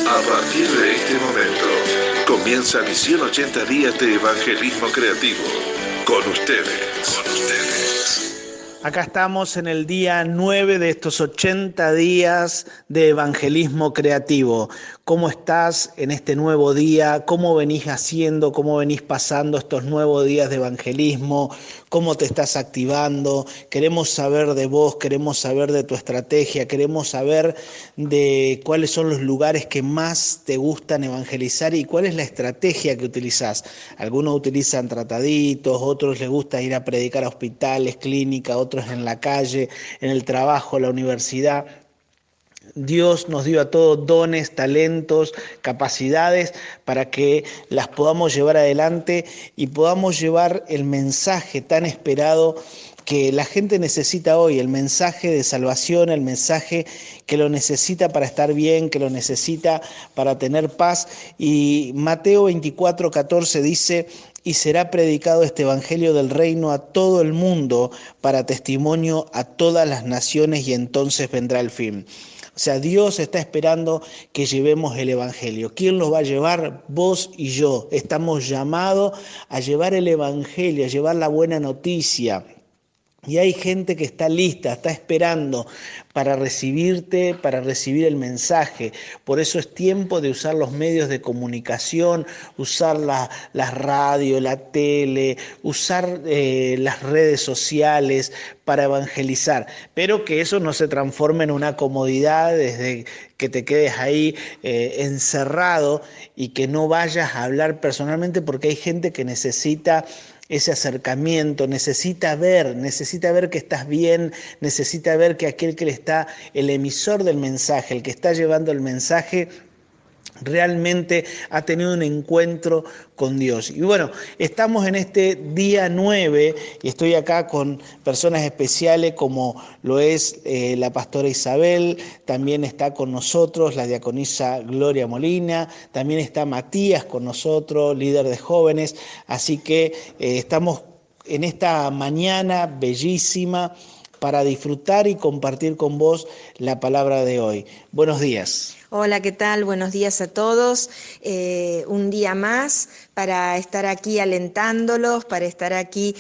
A partir de este momento, comienza Misión 80 Días de Evangelismo Creativo. Con ustedes. Acá estamos en el día 9 de estos 80 días de evangelismo creativo. ¿Cómo estás en este nuevo día? ¿Cómo venís haciendo? ¿Cómo venís pasando estos nuevos días de evangelismo? ¿Cómo te estás activando? Queremos saber de vos, queremos saber de tu estrategia, queremos saber de cuáles son los lugares que más te gustan evangelizar y cuál es la estrategia que utilizás. Algunos utilizan trataditos, otros les gusta ir a predicar a hospitales, clínicas, otros en la calle, en el trabajo, la universidad. Dios nos dio a todos dones, talentos, capacidades para que las podamos llevar adelante y podamos llevar el mensaje tan esperado que la gente necesita hoy, el mensaje de salvación, el mensaje que lo necesita para estar bien, que lo necesita para tener paz. Y Mateo 24:14 dice: y será predicado este evangelio del reino a todo el mundo para testimonio a todas las naciones y entonces vendrá el fin. O sea, Dios está esperando que llevemos el evangelio. ¿Quién lo va a llevar? Vos y yo. Estamos llamados a llevar el evangelio, a llevar la buena noticia. Y hay gente que está lista, está esperando para recibirte, para recibir el mensaje. Por eso es tiempo de usar los medios de comunicación, usar la radio, la tele, usar las redes sociales para evangelizar. Pero que eso no se transforme en una comodidad desde que te quedes ahí encerrado y que no vayas a hablar personalmente, porque hay gente que necesita ese acercamiento, necesita ver que estás bien, necesita ver que aquel que le está, el emisor del mensaje, el que está llevando el mensaje, realmente ha tenido un encuentro con Dios. Y bueno, estamos en este día 9 y estoy acá con personas especiales como lo es la pastora Isabel, también está con nosotros la diaconisa Gloria Molina, también está Matías con nosotros, líder de jóvenes, así que estamos en esta mañana bellísima para disfrutar y compartir con vos la palabra de hoy. Buenos días. Hola, ¿qué tal? Buenos días a todos. Un día más para estar aquí alentándolos, para estar aquí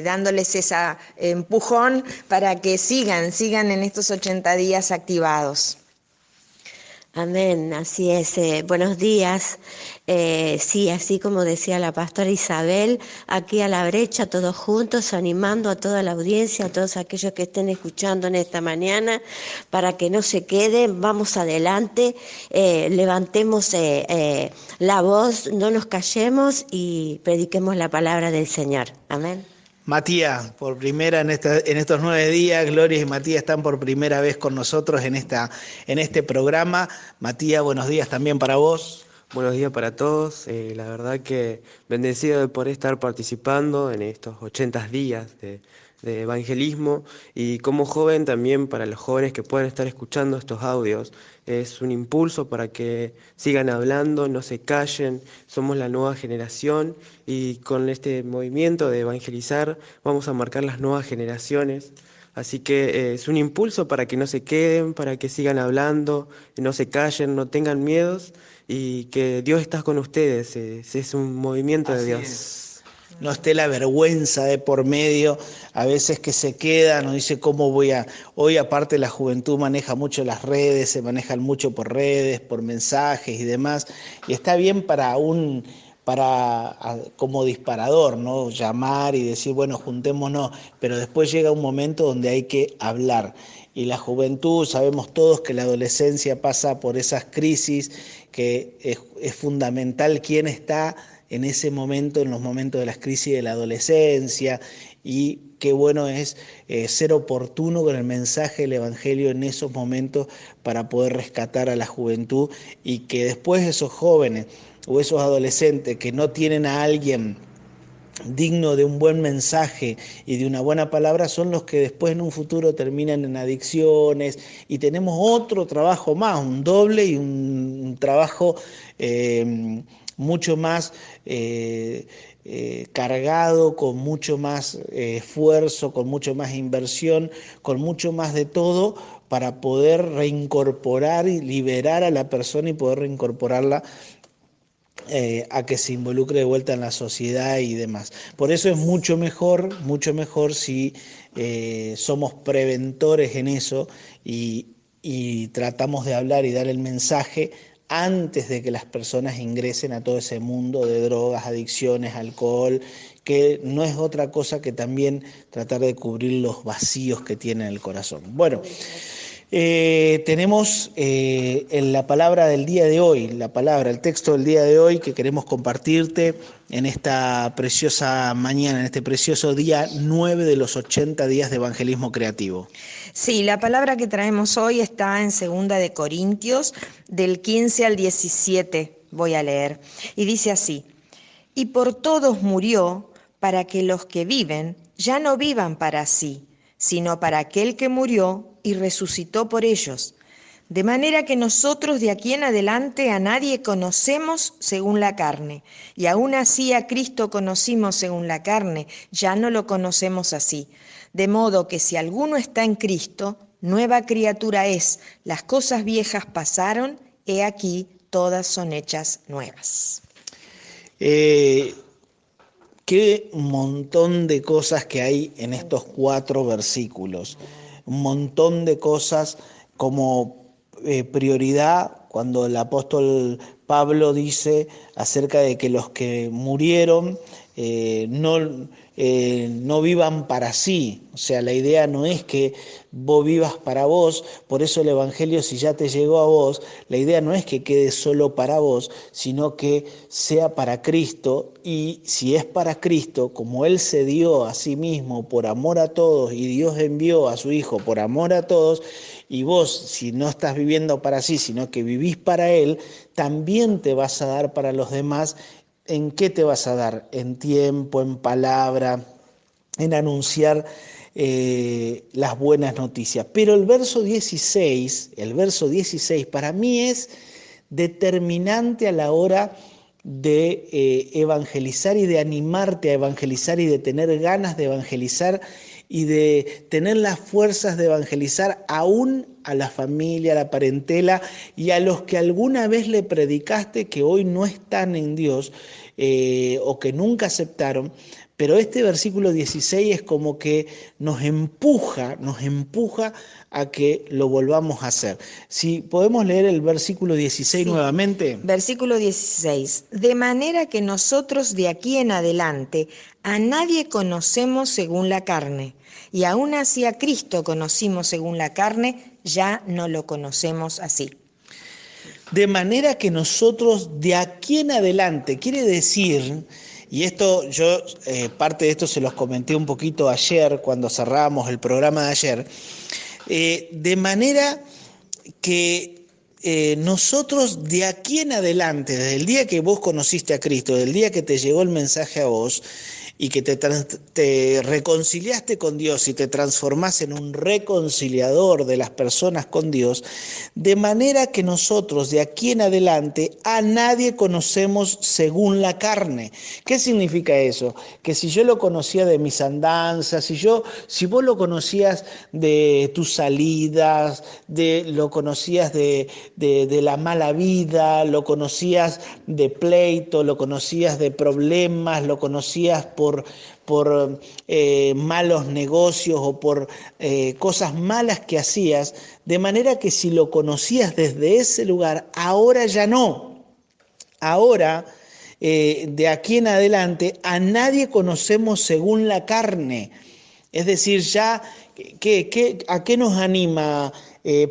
dándoles ese empujón para que sigan en estos 80 días activados. Amén, así es. Buenos días. Sí, así como decía la pastora Isabel, aquí a la brecha, todos juntos, animando a toda la audiencia, a todos aquellos que estén escuchando en esta mañana, para que no se queden, vamos adelante, levantemos la voz, no nos callemos y prediquemos la palabra del Señor. Amén. Matías, por primera en estos 9 días, Gloria y Matías están por primera vez con nosotros en este programa. Matías, buenos días también para vos. Buenos días para todos. La verdad que bendecido de poder estar participando en estos 80 días de evangelismo, y como joven también para los jóvenes que puedan estar escuchando estos audios. Es un impulso para que sigan hablando, no se callen, somos la nueva generación y con este movimiento de evangelizar vamos a marcar las nuevas generaciones. Así que es un impulso para que no se queden, para que sigan hablando, no se callen, no tengan miedos y que Dios está con ustedes. Es un movimiento de Dios. No esté la vergüenza de por medio, a veces que se queda, nos dice cómo voy a... Hoy aparte la juventud maneja mucho las redes, se manejan mucho por redes, por mensajes y demás, y está bien como disparador, ¿no? Llamar y decir, bueno, juntémonos, pero después llega un momento donde hay que hablar. Y la juventud, sabemos todos que la adolescencia pasa por esas crisis, que es fundamental quién está en ese momento, en los momentos de las crisis de la adolescencia, y qué bueno es ser oportuno con el mensaje del Evangelio en esos momentos para poder rescatar a la juventud y que después esos jóvenes o esos adolescentes que no tienen a alguien digno de un buen mensaje y de una buena palabra son los que después en un futuro terminan en adicciones y tenemos otro trabajo más, un doble y un trabajo mucho más cargado, con mucho más esfuerzo, con mucho más inversión, con mucho más de todo, para poder reincorporar y liberar a la persona y poder reincorporarla a que se involucre de vuelta en la sociedad y demás. Por eso es mucho mejor si somos preventores en eso y tratamos de hablar y dar el mensaje antes de que las personas ingresen a todo ese mundo de drogas, adicciones, alcohol, que no es otra cosa que también tratar de cubrir los vacíos que tiene en el corazón. Bueno, tenemos en la palabra del día de hoy, el texto del día de hoy que queremos compartirte en esta preciosa mañana, en este precioso día 9 de los 80 días de evangelismo creativo. Sí, la palabra que traemos hoy está en 2 de Corintios, del 15 al 17, voy a leer, y dice así: y por todos murió, para que los que viven ya no vivan para sí, sino para aquel que murió y resucitó por ellos. De manera que nosotros de aquí en adelante a nadie conocemos según la carne, y aún así a Cristo conocimos según la carne, ya no lo conocemos así. De modo que si alguno está en Cristo, nueva criatura es, las cosas viejas pasaron, he aquí, todas son hechas nuevas. Qué montón de cosas que hay en estos 4 versículos. Un montón de cosas como prioridad cuando el apóstol Pablo dice acerca de que los que murieron no vivan para sí. O sea, la idea no es que vos vivas para vos, por eso el Evangelio, si ya te llegó a vos, la idea no es que quede solo para vos, sino que sea para Cristo, y si es para Cristo, como Él se dio a sí mismo por amor a todos, y Dios envió a su Hijo por amor a todos, y vos, si no estás viviendo para sí, sino que vivís para Él, también te vas a dar para los demás. ¿En qué te vas a dar? En tiempo, en palabra, en anunciar las buenas noticias. Pero el verso 16 para mí es determinante a la hora de evangelizar y de animarte a evangelizar y de tener ganas de evangelizar y de tener las fuerzas de evangelizar aún a la familia, a la parentela y a los que alguna vez le predicaste que hoy no están en Dios o que nunca aceptaron. Pero este versículo 16 es como que nos empuja a que lo volvamos a hacer. Si podemos leer el versículo 16 nuevamente. Versículo 16. De manera que nosotros de aquí en adelante a nadie conocemos según la carne, y aún así a Cristo conocimos según la carne, ya no lo conocemos así. De manera que nosotros de aquí en adelante, quiere decir, y esto yo parte de esto se los comenté un poquito ayer cuando cerramos el programa de ayer, de manera que nosotros de aquí en adelante, desde el día que vos conociste a Cristo, desde el día que te llegó el mensaje a vos y que te reconciliaste con Dios y te transformás en un reconciliador de las personas con Dios, de manera que nosotros de aquí en adelante a nadie conocemos según la carne. ¿Qué significa eso? Que si yo lo conocía de mis andanzas, si vos lo conocías de tus salidas, lo conocías de la mala vida, lo conocías de pleito, lo conocías de problemas, lo conocías por malos negocios o por cosas malas que hacías, de manera que si lo conocías desde ese lugar, ahora ya no. Ahora, de aquí en adelante, a nadie conocemos según la carne. Es decir, ya, ¿a qué nos anima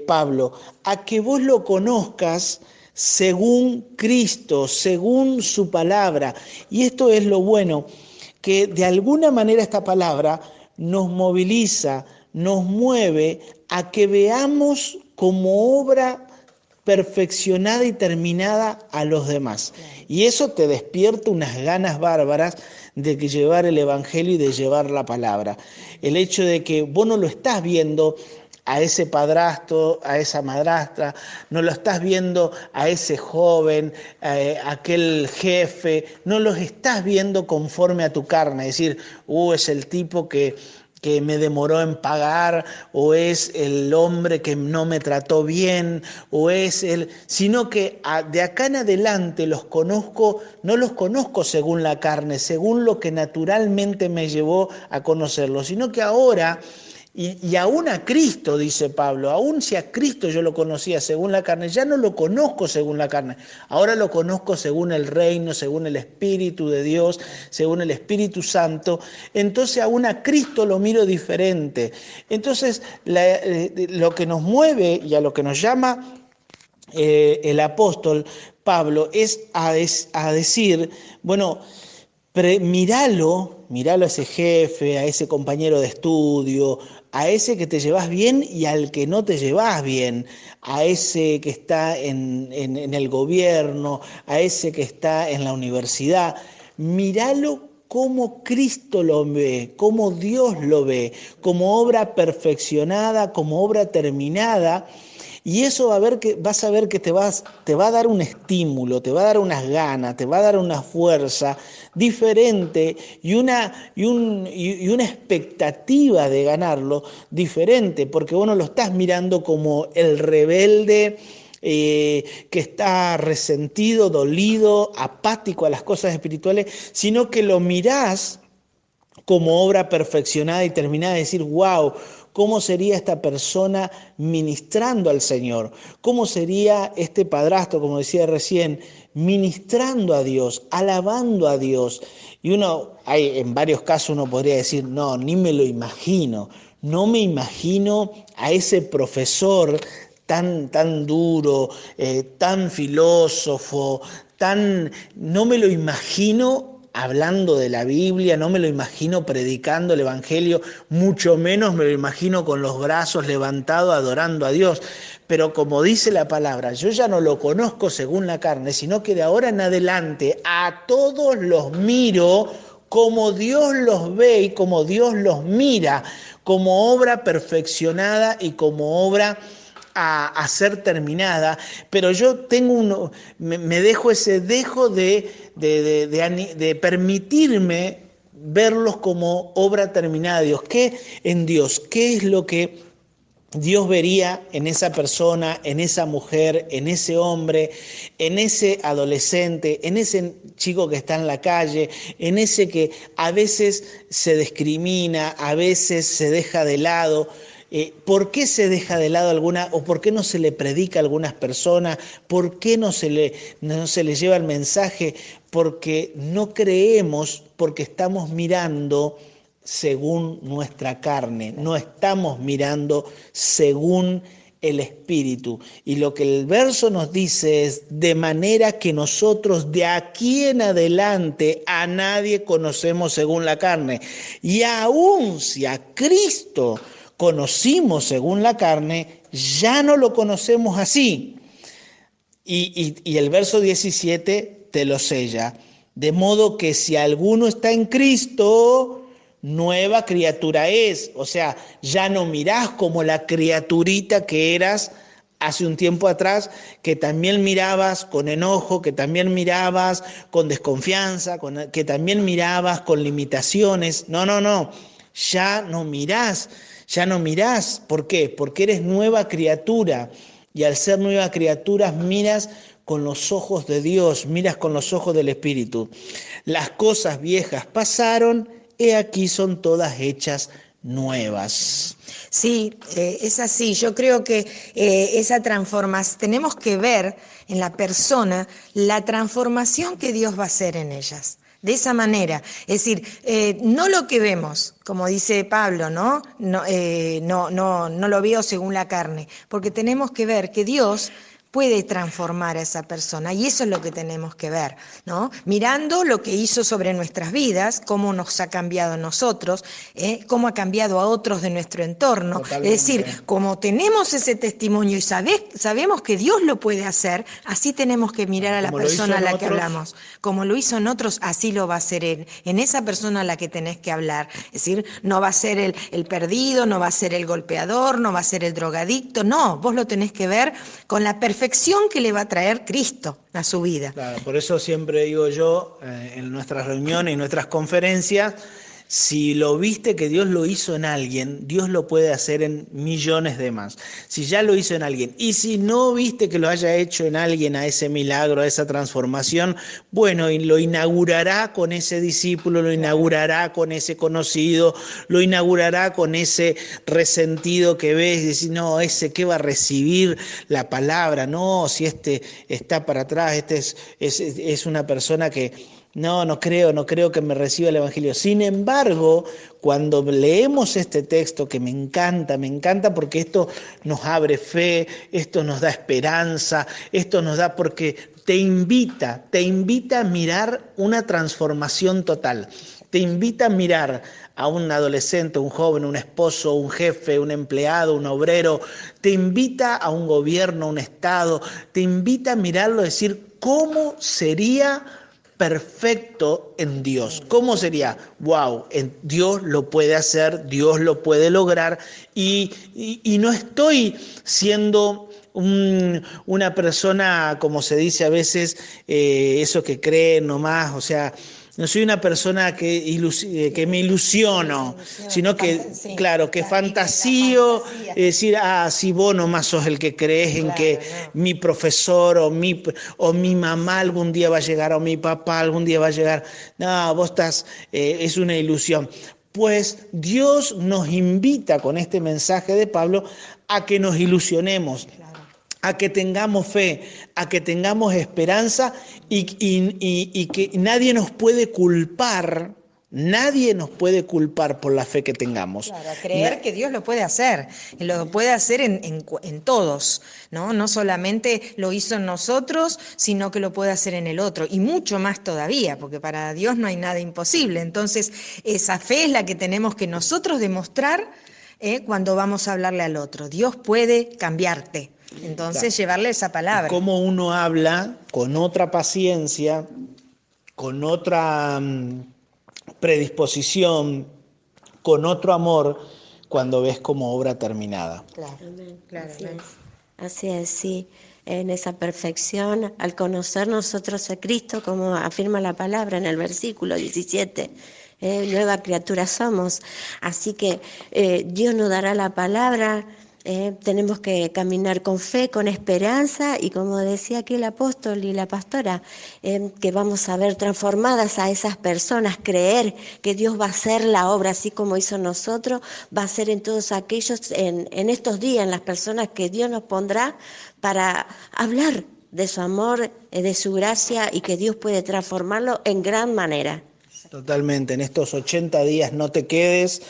Pablo? A que vos lo conozcas según Cristo, según su palabra. Y esto es lo bueno, que de alguna manera esta palabra nos moviliza, nos mueve a que veamos como obra perfeccionada y terminada a los demás. Y eso te despierta unas ganas bárbaras de llevar el Evangelio y de llevar la palabra. El hecho de que vos no lo estás viendo a ese padrastro, a esa madrastra, no lo estás viendo a ese joven, a aquel jefe, no los estás viendo conforme a tu carne, es decir, es el tipo que que me demoró en pagar, o es el hombre que no me trató bien, o es sino que de acá en adelante los conozco, no los conozco según la carne, según lo que naturalmente me llevó a conocerlos, sino que ahora, y aún a Cristo, dice Pablo, aún si a Cristo yo lo conocía según la carne, ya no lo conozco según la carne, ahora lo conozco según el reino, según el Espíritu de Dios, según el Espíritu Santo, entonces aún a Cristo lo miro diferente. Entonces lo que nos mueve y a lo que nos llama el apóstol Pablo es a decir, bueno, míralo a ese jefe, a ese compañero de estudio, a ese que te llevas bien y al que no te llevas bien, a ese que está en el gobierno, a ese que está en la universidad. Míralo como Cristo lo ve, como Dios lo ve, como obra perfeccionada, como obra terminada. Y eso vas a ver que te va a dar un estímulo, te va a dar unas ganas, te va a dar una fuerza diferente y una expectativa de ganarlo diferente, porque vos no lo estás mirando como el rebelde que está resentido, dolido, apático a las cosas espirituales, sino que lo mirás como obra perfeccionada y terminada, de decir, wow, ¿cómo sería esta persona ministrando al Señor? ¿Cómo sería este padrastro, como decía recién, ministrando a Dios, alabando a Dios? Y en varios casos uno podría decir, no, ni me lo imagino. No me imagino a ese profesor tan duro, tan filósofo, no me lo imagino hablando de la Biblia, no me lo imagino predicando el Evangelio, mucho menos me lo imagino con los brazos levantados adorando a Dios. Pero como dice la palabra, yo ya no lo conozco según la carne, sino que de ahora en adelante a todos los miro como Dios los ve y como Dios los mira, como obra perfeccionada y como obra a ser terminada, pero yo me dejo de permitirme verlos como obra terminada de Dios. ¿Qué es lo que Dios vería en esa persona, en esa mujer, en ese hombre, en ese adolescente, en ese chico que está en la calle, en ese que a veces se discrimina, a veces se deja de lado? ¿Por qué se deja de lado alguna, o por qué no se le predica a algunas personas? ¿Por qué no se le lleva el mensaje? Porque no creemos, porque estamos mirando según nuestra carne, no estamos mirando según el Espíritu. Y lo que el verso nos dice es, de manera que nosotros de aquí en adelante a nadie conocemos según la carne. Y aun si a Cristo conocimos según la carne, ya no lo conocemos así. Y el verso 17 te lo sella. De modo que si alguno está en Cristo, nueva criatura es. O sea, ya no mirás como la criaturita que eras hace un tiempo atrás, que también mirabas con enojo, que también mirabas con desconfianza, que también mirabas con limitaciones. No. Ya no mirás. ¿Por qué? Porque eres nueva criatura. Y al ser nueva criatura miras con los ojos de Dios, miras con los ojos del Espíritu. Las cosas viejas pasaron, he aquí son todas hechas nuevas. Sí, es así. Yo creo que esa transformación, tenemos que ver en la persona la transformación que Dios va a hacer en ellas. De esa manera, es decir, no lo que vemos, como dice Pablo, no lo veo según la carne, porque tenemos que ver que Dios puede transformar a esa persona, y eso es lo que tenemos que ver, ¿no? Mirando lo que hizo sobre nuestras vidas, cómo nos ha cambiado a nosotros, cómo ha cambiado a otros de nuestro entorno. Totalmente. Es decir, como tenemos ese testimonio y sabemos que Dios lo puede hacer, así tenemos que mirar a la persona a la que hablamos. Como lo hizo en otros, así lo va a hacer Él, en esa persona a la que tenés que hablar. Es decir, no va a ser el perdido, no va a ser el golpeador, no va a ser el drogadicto, no, vos lo tenés que ver con la perfección que le va a traer Cristo a su vida. Claro, por eso siempre digo yo, en nuestras reuniones y nuestras conferencias, Si lo viste que Dios lo hizo en alguien, Dios lo puede hacer en millones de más. Si ya lo hizo en alguien, y si no viste que lo haya hecho en alguien, a ese milagro, a esa transformación, bueno, y lo inaugurará con ese discípulo, lo inaugurará con ese conocido, lo inaugurará con ese resentido que ves y decís, no, ese que va a recibir la palabra, no, si este está para atrás, es una persona que no creo que me reciba el Evangelio. Sin embargo, cuando leemos este texto, que me encanta porque esto nos abre fe, esto nos da esperanza, esto nos da porque te invita a mirar una transformación total. Te invita a mirar a un adolescente, un joven, un esposo, un jefe, un empleado, un obrero. Te invita a un gobierno, a un estado. Te invita a mirarlo y decir, ¿cómo sería perfecto en Dios? ¿Cómo sería? Wow, Dios lo puede hacer, Dios lo puede lograr, y no estoy siendo una persona, como se dice a veces, eso que cree nomás, o sea, no soy una persona que me ilusiono, sino que, claro, que fantasío, decir, si vos nomás sos el que crees en que mi profesor o mi mamá algún día va a llegar, o mi papá algún día va a llegar. No, vos estás, es una ilusión. Pues Dios nos invita con este mensaje de Pablo a que nos ilusionemos, a que tengamos fe, a que tengamos esperanza, y que nadie nos puede culpar por la fe que tengamos. Claro, a creer que Dios lo puede hacer en todos, ¿no? No solamente lo hizo en nosotros, sino que lo puede hacer en el otro, y mucho más todavía, porque para Dios no hay nada imposible. Entonces, esa fe es la que tenemos que nosotros demostrar cuando vamos a hablarle al otro. Dios puede cambiarte. Entonces, llevarle esa palabra. Cómo uno habla con otra paciencia, con otra predisposición, con otro amor, cuando ves como obra terminada. Claro, claro. Así es, sí. En esa perfección, al conocer nosotros a Cristo, como afirma la palabra en el versículo 17, nueva criatura somos. Así que Dios nos dará la palabra. Tenemos que caminar con fe, con esperanza, y como decía aquí el apóstol y la pastora, que vamos a ver transformadas a esas personas, creer que Dios va a hacer la obra así como hizo nosotros, va a hacer en todos aquellos, en estos días, en las personas que Dios nos pondrá para hablar de su amor, de su gracia, y que Dios puede transformarlo en gran manera. Totalmente, en estos 80 días no te quedes,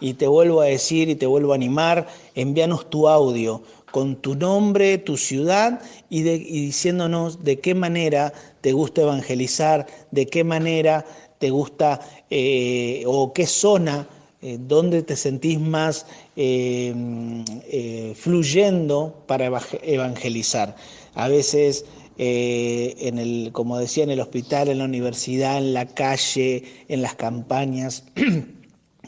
y te vuelvo a decir y te vuelvo a animar, envíanos tu audio con tu nombre, tu ciudad, y diciéndonos de qué manera te gusta evangelizar, de qué manera te gusta o qué zona, dónde te sentís más fluyendo para evangelizar. A veces como decía, en el hospital, en la universidad, en la calle, en las campañas,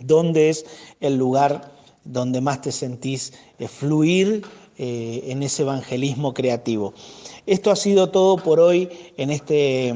¿dónde es el lugar donde más te sentís fluir en ese evangelismo creativo? Esto ha sido todo por hoy en este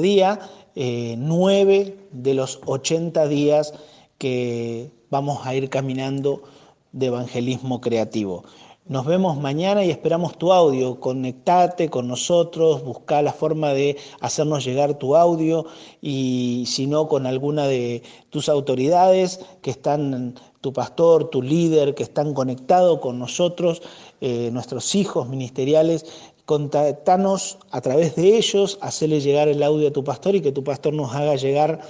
día, 9 de los 80 días que vamos a ir caminando de evangelismo creativo. Nos vemos mañana y esperamos tu audio. Conectate con nosotros, busca la forma de hacernos llegar tu audio, y si no, con alguna de tus autoridades que están, tu pastor, tu líder, que están conectados con nosotros, nuestros hijos ministeriales. Contactanos a través de ellos, hacerle llegar el audio a tu pastor y que tu pastor nos haga llegar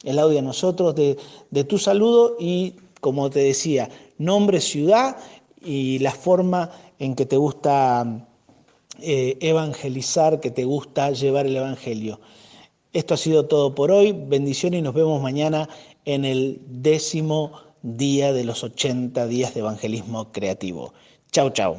el audio a nosotros de tu saludo y, como te decía, nombre, ciudad y la forma en que te gusta evangelizar, que te gusta llevar el evangelio. Esto ha sido todo por hoy. Bendiciones y nos vemos mañana en el 10º día de los 80 días de evangelismo creativo. Chau, chau.